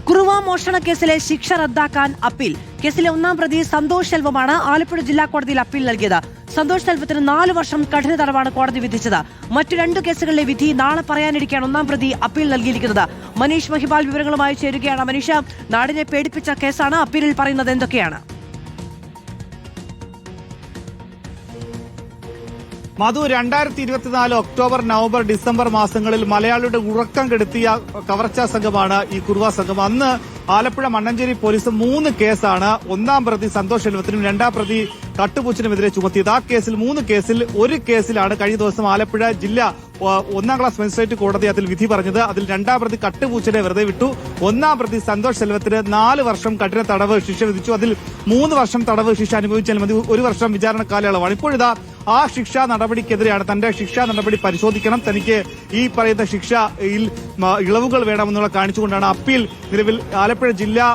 കുറുവ മോഷണ കേസിലെ ശിക്ഷ റദ്ദാക്കാൻ അപ്പീൽ. കേസിലെ ഒന്നാം പ്രതി സന്തോഷ് സെൽവമാണ് ആലപ്പുഴ ജില്ലാ കോടതിയിൽ അപ്പീൽ നൽകിയത്. സന്തോഷ് സെൽവത്തിന് 4 വർഷം കഠിന തടവാണ് കോടതി വിധിച്ചത്. മറ്റു 2 കേസുകളിലെ വിധി നാളെ പറയാനിരിക്കെയാണ് ഒന്നാം പ്രതി അപ്പീൽ നൽകിയിരിക്കുന്നത്. മനീഷ് മഹിപാൽ വിവരങ്ങളുമായി ചേരുകയാണ്. മനീഷ, നാടിനെ പേടിപ്പിച്ച കേസാണ്. അപ്പീലിൽ പറയുന്നത് എന്തൊക്കെയാണ്? മധു, 2024 ഒക്ടോബർ, നവംബർ, ഡിസംബർ മാസങ്ങളിൽ മലയാളിയുടെ ഉറക്കം കെടുത്തിയ കവർച്ചാ സംഘമാണ് ഈ കുറുവ സംഘം. അന്ന് ആലപ്പുഴ മണ്ണഞ്ചേരി പോലീസ് 3 കേസാണ് ഒന്നാം പ്രതി സന്തോഷ് സെൽവത്തിനും 2ാം പ്രതി കട്ടുപൂച്ചനുമെതിരെ ചുമത്തിയത്. ആ കേസിൽ 3 കേസിൽ ഒരു കേസിലാണ് കഴിഞ്ഞ ദിവസം ആലപ്പുഴ ജില്ലാ 1ാം ക്ലാസ് മജിസ്ട്രേറ്റ് കോടതി അതിൽ വിധി പറഞ്ഞത്. അതിൽ 2ാം പ്രതി കട്ടുപൂച്ചനെ വെറുതെ വിട്ടു. 1ാം പ്രതി സന്തോഷ് സെൽവത്തിന് 4 വർഷം കഠിന തടവ് ശിക്ഷ വിധിച്ചു. അതിൽ 3 വർഷം തടവ് ശിക്ഷ അനുഭവിച്ചാൽ മതി, 1 വർഷം വിചാരണ കാലയളവാണ്. ഇപ്പോഴിതാ ആ ശിക്ഷാ നടപടിക്കെതിരെയാണ്, തന്റെ ശിക്ഷാ നടപടി പരിശോധിക്കണം, തനിക്ക് ഈ പറയുന്ന ശിക്ഷയിൽ ഇളവുകൾ വേണമെന്നുള്ള കാണിച്ചുകൊണ്ടാണ് അപ്പീൽ നിലവിൽ ആലപ്പുഴ ജില്ലാ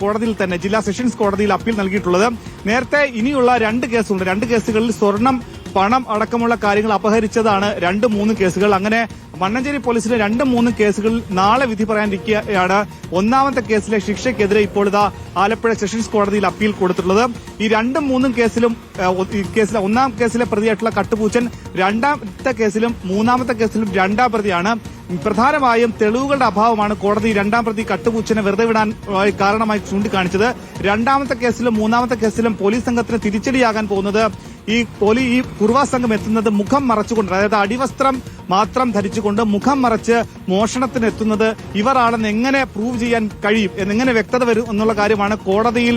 കോടതിയിൽ തന്നെ, ജില്ലാ സെഷൻസ് കോടതിയിൽ അപ്പീൽ നൽകിയിട്ടുള്ളത്. നേരത്തെ ഇനിയുള്ള 2 കേസുണ്ട്. 2 കേസുകളിൽ സ്വർണം, പണം അടക്കമുള്ള കാര്യങ്ങൾ അപഹരിച്ചതാണ് 2-3 കേസുകൾ. അങ്ങനെ മണ്ണഞ്ചേരി പോലീസിലെ 2-3 കേസുകളിൽ നാളെ വിധി പറയാനിരിക്കുകയാണ്. 1ാമത്തെ കേസിലെ ശിക്ഷയ്ക്കെതിരെ ഇപ്പോൾ ഇതാ ആലപ്പുഴ സെഷൻസ് കോടതിയിൽ അപ്പീൽ കൊടുത്തിട്ടുള്ളത്. ഈ 2-3 കേസിലും, 1ാം കേസിലെ പ്രതിയായിട്ടുള്ള കട്ടുപൂച്ചൻ, 2ാമത്തെ കേസിലും 3ാമത്തെ കേസിലും 2ാം പ്രതിയാണ്. പ്രധാനമായും തെളിവുകളുടെ അഭാവമാണ് കോടതി 2ാം പ്രതി കട്ടുപൂച്ചനെ വെറുതെ വിടാൻ കാരണമായി ചൂണ്ടിക്കാണിച്ചത്. 2ാമത്തെ കേസിലും 3ാമത്തെ കേസിലും പോലീസ് സംഘത്തിന് തിരിച്ചടിയാകാൻ പോകുന്നത് ഈ കുറുവ സംഘം എത്തുന്നത് മുഖം മറച്ചുകൊണ്ട്, അതായത് അടിവസ്ത്രം മാത്രം ധരിച്ചുകൊണ്ട് മുഖം മറച്ച് മോഷണത്തിന് എത്തുന്നത് ഇവരാണെന്ന് എങ്ങനെ പ്രൂവ് ചെയ്യാൻ കഴിയും, എങ്ങനെ വ്യക്തത വരും എന്നുള്ള കാര്യമാണ് കോടതിയിൽ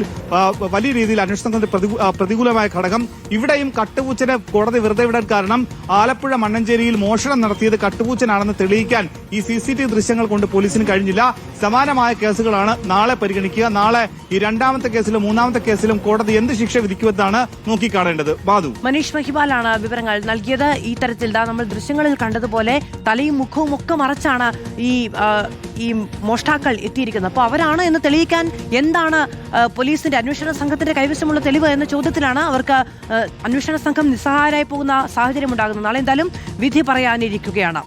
വലിയ രീതിയിൽ അന്വേഷണത്തിന്റെ പ്രതികൂലമായ ഘടകം. ഇവിടെയും കട്ടുപൂച്ചനെ കോടതി വെറുതെ വിടാൻ കാരണം ആലപ്പുഴ മണ്ണഞ്ചേരിയിൽ മോഷണം നടത്തിയത് കട്ടുപൂച്ചനാണെന്ന് തെളിയിക്കാൻ ഈ CCTV ദൃശ്യങ്ങൾ കൊണ്ട് പോലീസിന് കഴിഞ്ഞില്ല. സമാനമായ കേസുകളാണ് നാളെ പരിഗണിക്കുക. നാളെ ഈ 2ാമത്തെ കേസിലും 3ാമത്തെ കേസിലും കോടതി എന്ത് ശിക്ഷ വിധിക്കുമെന്നാണ് നോക്കിക്കാണേണ്ടത്. മനീഷ് മഹിപാലാണ് വിവരങ്ങൾ നൽകിയത്. ഈ തരത്തിൽ നമ്മൾ ദൃശ്യങ്ങളിൽ കണ്ടതുപോലെ തലയും മുഖവും ഒക്കെ മറച്ചാണ് ഈ മോഷ്ടാക്കൾ എത്തിയിരിക്കുന്നത്. അപ്പോൾ അവരാണ് എന്ന് തെളിയിക്കാൻ എന്താണ് പോലീസിന്റെ അന്വേഷണ സംഘത്തിന്റെ കൈവശമുള്ള തെളിവ് എന്ന ചോദ്യത്തിലാണ് അവർക്ക് അന്വേഷണ സംഘം നിസ്സഹായരായി പോകുന്ന സാഹചര്യം ഉണ്ടാകുന്നത്. നാളെ എന്തായാലും വിധി പറയാനിരിക്കുകയാണ്.